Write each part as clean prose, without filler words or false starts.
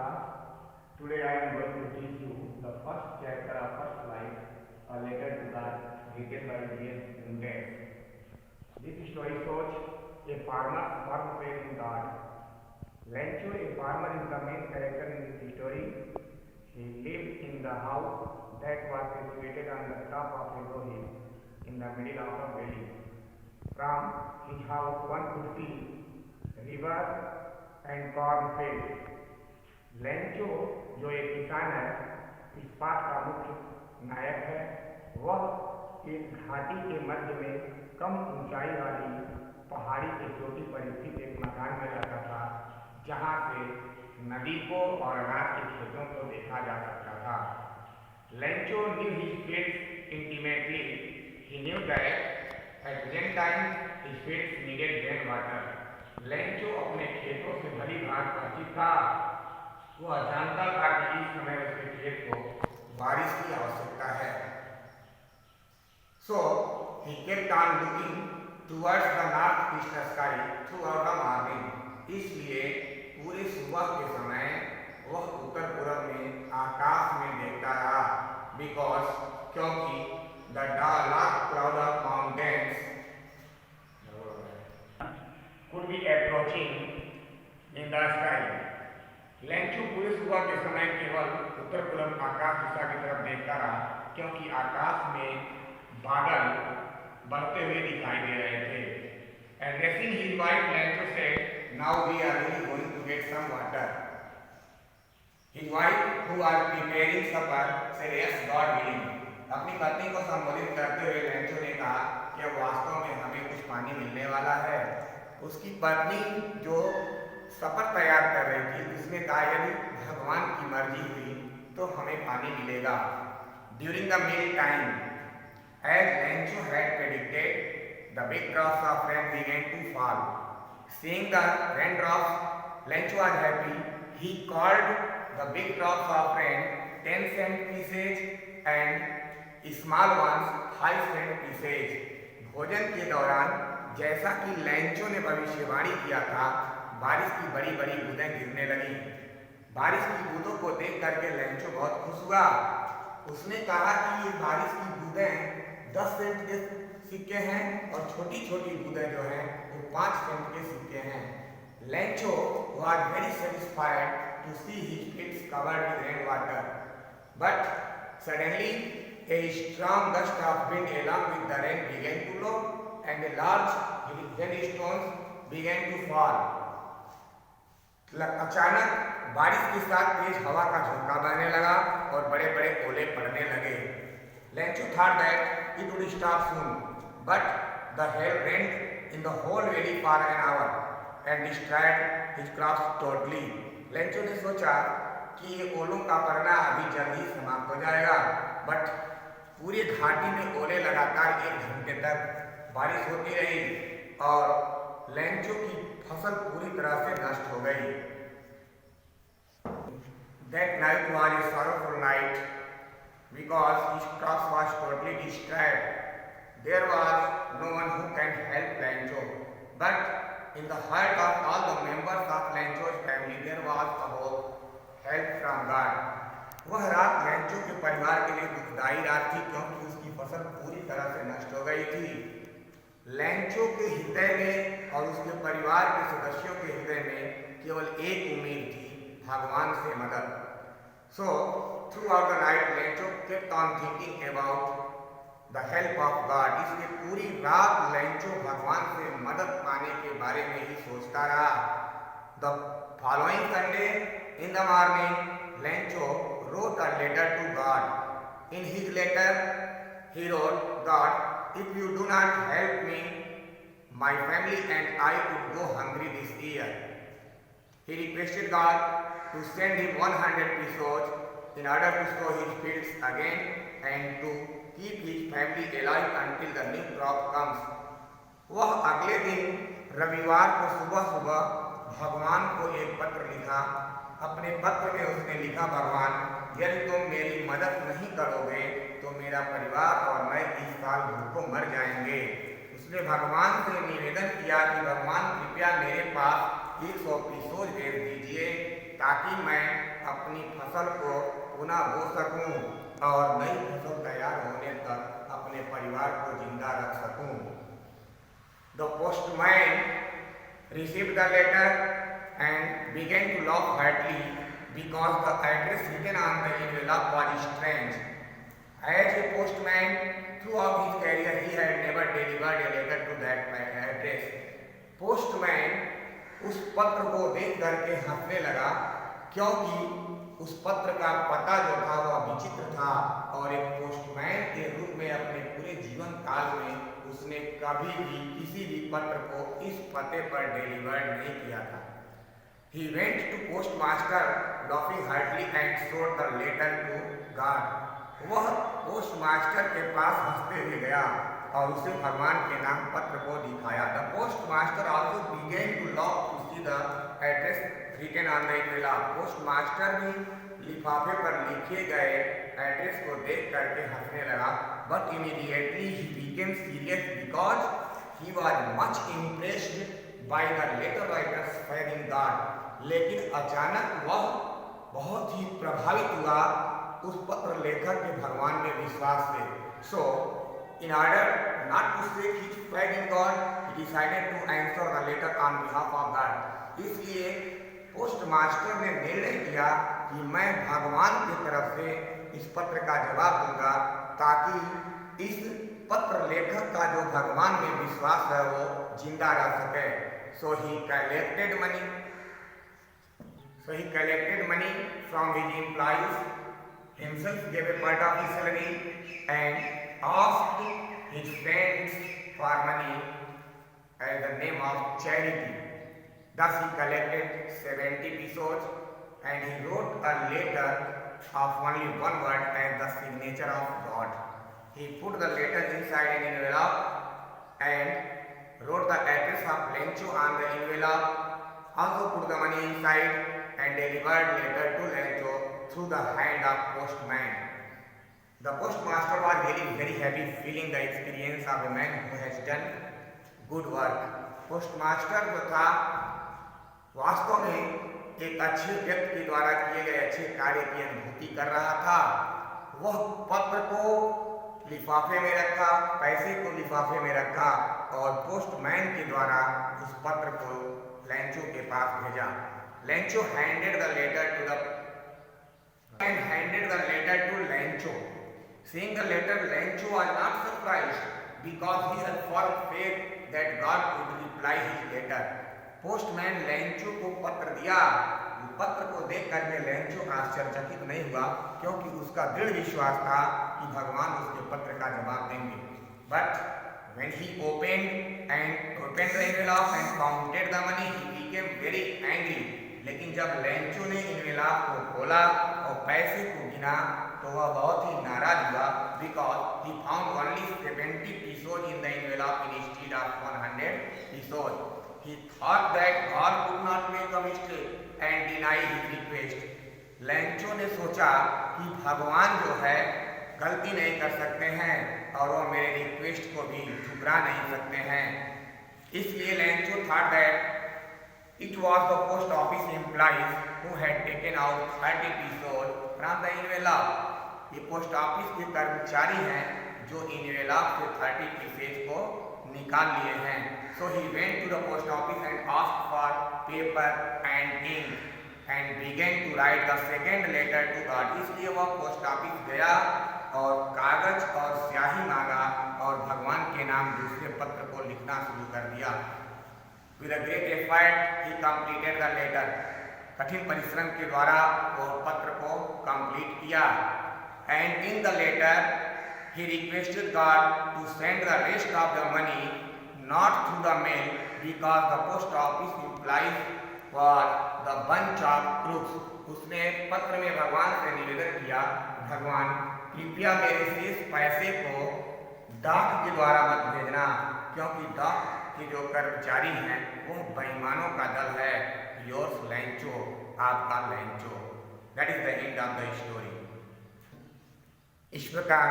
class. Today I am going to teach you the first chapter of first life, a letter to God, written by D.S. Lewis. This story shows a farmer's firm faith in God. Lencho, a farmer, is the main character in this story. He lived in the house that was situated on the top of a low hill in the middle of a valley. From his house one could see river and cornfields. Lencho जो एक किसान है, इस पाठ का मुख्य नायक है। वह एक घाटी के मध्य में कम ऊंचाई वाली पहाड़ी की चोटी पर स्थित एक मकान में रहता था, जहां से नदी को और अनाज के खेतों को देखा जा सकता था। Lencho knew his fields intimately. He knew that at one time his fields needed rain water. Lencho अपने खेतों से भली भांति परिचित था। वह जानता था कि इस समय उसके खेत को बारिश की आवश्यकता है। So he kept on looking towards the northeast sky throughout the morning. इसलिए पूरे सुबह के समय वह उत्तर पूर्व में आकाश में देखता रहा। Because क्योंकि the dark cloud of mountains could be approaching in the sky. Lencho पूरे सुबह के समय केवल उत्तर पूर्व आकाश दिशा की तरफ देखता रहा, क्योंकि आकाश में बादल बढ़ते हुए दिखाई दे रहे थे। Addressing his wife, Lencho said, "Now we are really going to get some water." His wife, who was preparing supper, said, "Yes, God willing." अपनी पत्नी को संबोधित करते हुए लेंचो ने कहा कि अब वास्तव में हमें कुछ पानी मिलने वाला है। उसकी पत्नी जो सफर तैयार कर रही थी, उसने कहा यदि भगवान की मर्जी हुई तो हमें पानी मिलेगा। During the meal time, as Lencho had predicted, the big drops of rain began to fall. Seeing the rain drops, Lencho was happy. He called the big drops of rain 10 cent pieces and small ones 5 cent pieces। भोजन के दौरान जैसा कि Lencho ने भविष्यवाणी किया था, बारिश की बड़ी बड़ी बूंदें गिरने लगी। बारिश की बूंदों को देख करके लेंचो बहुत खुश हुआ। उसने कहा कि ये बारिश की बूंदें 10 सेंट के सिक्के हैं और छोटी छोटी बूंदें जो हैं वो 5 सेंट के सिक्के हैं। Lencho was very satisfied to see his fields covered with rain water. But suddenly a strong gust of wind along with the rain began to blow and a large hailstones began to fall. अचानक बारिश के साथ तेज हवा का झोंका बहने लगा और बड़े बड़े ओले पड़ने लगे। Lencho thought that it would stop soon, but the hail rained in the whole valley for an hour and destroyed his crops totally. Lencho ने सोचा कि ये ओलों का पड़ना अभी जल्द ही समाप्त हो जाएगा, बट पूरी घाटी में ओले लगातार 1 घंटे तक बारिश होती रही और लेंचो की फसल पूरी तरह से नष्ट हो गई। That night was a sorrowful night because his crops was totally destroyed. There was no one who can help Lencho, but in the heart of all the members of Lencho's family there was a hope, help from God. वह रात Lencho के परिवार के लिए दुखदायी रात थी, क्योंकि उसकी फसल पूरी तरह से नष्ट हो गई थी। लेंचो के हृदय में और उसके परिवार के सदस्यों के हृदय में केवल एक उम्मीद थी, भगवान से मदद। So throughout the night Lencho kept on thinking about the help of God. इसलिए पूरी रात लेंचो भगवान से मदद पाने के बारे में ही सोचता रहा। The following Sunday in the morning, Lencho wrote a letter to God. In his letter, he wrote, "God, if you do not help me, my family and I could go hungry this year." He requested God to send him 100 pesos in order to sow his fields again and to keep his family alive until the new crop comes. वह अगले दिन रविवार को सुबह सुबह भगवान को एक पत्र लिखा। अपने पत्र में उसने लिखा, भगवान, यदि तुम मेरी मदद नहीं करोगे तो मेरा परिवार और मैं इस साल भूखों मर जाएंगे। उसने भगवान से निवेदन किया कि भगवान कृपया मेरे पास 100 पीसोज भेज दीजिए ताकि मैं अपनी फसल को पुनः बो सकूं और नई फसल तैयार होने तक अपने परिवार को जिंदा रख सकूं। The postman received the letter and began to laugh heartily because the address written on the envelope was strange. As a postman, throughout his career, he had never delivered a letter to that address. Postman उस पत्र को देख करके हंसने लगा क्योंकि उस पत्र का पता जो था वह विचित्र था और एक पोस्टमैन के रूप में अपने पूरे जीवन काल में उसने कभी भी किसी भी पत्र को इस पते पर डिलीवर नहीं किया था। He went to postmaster, laughing heartily, and showed the letter to God. वह पोस्टमास्टर के पास हंसते हुए गया और उसे भगवान के नाम पत्र को दिखाया। The postmaster also began to laugh to see the address written on the envelope. Postmaster भी लिफाफे पर लिखे गए एड्रेस को देख करके हंसने लगा। But immediately he became serious because he was much impressed by the letter writer's faith in God. लेकिन अचानक वह बहुत ही प्रभावित हुआ उस पत्र लेखक के भगवान में विश्वास से। So, in order not to shake his faith in God, he decided to answer the letter on behalf of God. इसलिए पोस्टमास्टर ने निर्णय किया कि मैं भगवान की तरफ से इस पत्र का जवाब दूंगा ताकि इस पत्र लेखक का जो भगवान में विश्वास है वो जिंदा रह सके। So he collected money from his employees, himself gave a part of his salary and asked his friends for money as the name of charity. Thus he collected 70 pesos and he wrote a letter of only one word and the signature of God. He put the letter inside an envelope and wrote the address of Lencho on the envelope, also put the money inside and delivered letter to Lencho through the hand of postman. The postmaster was really very happy feeling the experience of a man who has done good work. Postmaster जो था वास्तव में एक अच्छे व्यक्ति के द्वारा किए गए अच्छे कार्य की अनुभूति कर रहा था। वह पत्र को लिफाफे में रखा, पैसे को लिफाफे में रखा और पोस्टमैन के द्वारा उस पत्र को लेंचो के पास भेजा। Lencho handed the letter to Lencho. Seeing the letter, Lencho was not surprised because he had firm faith that God would reply his letter. Postman Lencho को पत्र दिया। पत्र को देख करके लेंचो आश्चर्यचकित नहीं हुआ क्योंकि उसका दृढ़ विश्वास था कि भगवान उसके पत्र का जवाब देंगे। But when he opened the envelope and counted the money, he became very angry. लेकिन जब लेंचो ने एनवेलप को खोला और पैसे को गिना तो वह बहुत ही नाराज हुआ because he found only 70 pesos in the envelope instead of 100 pesos. He thought that God could not make a mistake and deny his request. Lencho ने सोचा कि भगवान जो है गलती नहीं कर सकते हैं और वो मेरे रिक्वेस्ट को भी ठुकरा नहीं सकते हैं। इसलिए Lencho thought that it was the post office employees who had taken out 30 pesos from the envelope. ये पोस्ट ऑफिस के कर्मचारी हैं जो envelope से 30 pieces को निकाल लिए हैं। So he went to the post office and asked for paper and ink and began to write the second letter to God. इसलिए वह पोस्ट ऑफिस गया और कागज और स्याही मांगा और भगवान के नाम दूसरे पत्र को लिखना शुरू कर दिया। With a great effort, he completed the letter. कठिन परिश्रम के द्वारा वो पत्र को कंप्लीट किया। And in the letter, he requested God to send the rest of the money not through the mail because the post office employees were the bunch of crooks. उसने पत्र में भगवान से निवेदन किया, भगवान कृपया मेरे शेष पैसे को डाक के द्वारा मत भेजना क्योंकि डाक के जो कर्मचारी हैं वो बेईमानों का दल है। योर्स लेंचो, आपका Lencho. That is the end of the story. इस प्रकार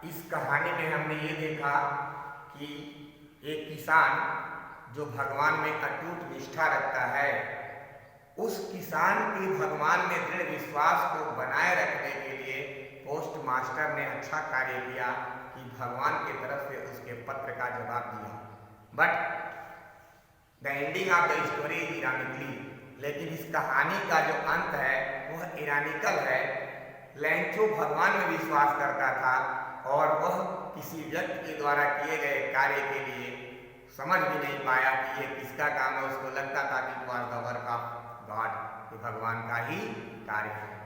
इस कहानी में हमने ये देखा कि एक किसान जो भगवान में अटूट निष्ठा रखता है उस किसान की भगवान में दृढ़ विश्वास को बनाए रखने के लिए पोस्ट मास्टर ने अच्छा कार्य किया कि भगवान की तरफ से उसके पत्र का जवाब दिया। But the ending of the story is ironically, लेकिन इस कहानी का जो अंत है वह इरानिकल है। लैंचो भगवान में विश्वास करता था और वह किसी व्यक्ति के द्वारा किए गए कार्य के लिए समझ भी नहीं पाया कि ये किसका काम है। उसको लगता था कि it was the work of God, कि भगवान का ही कार्य है।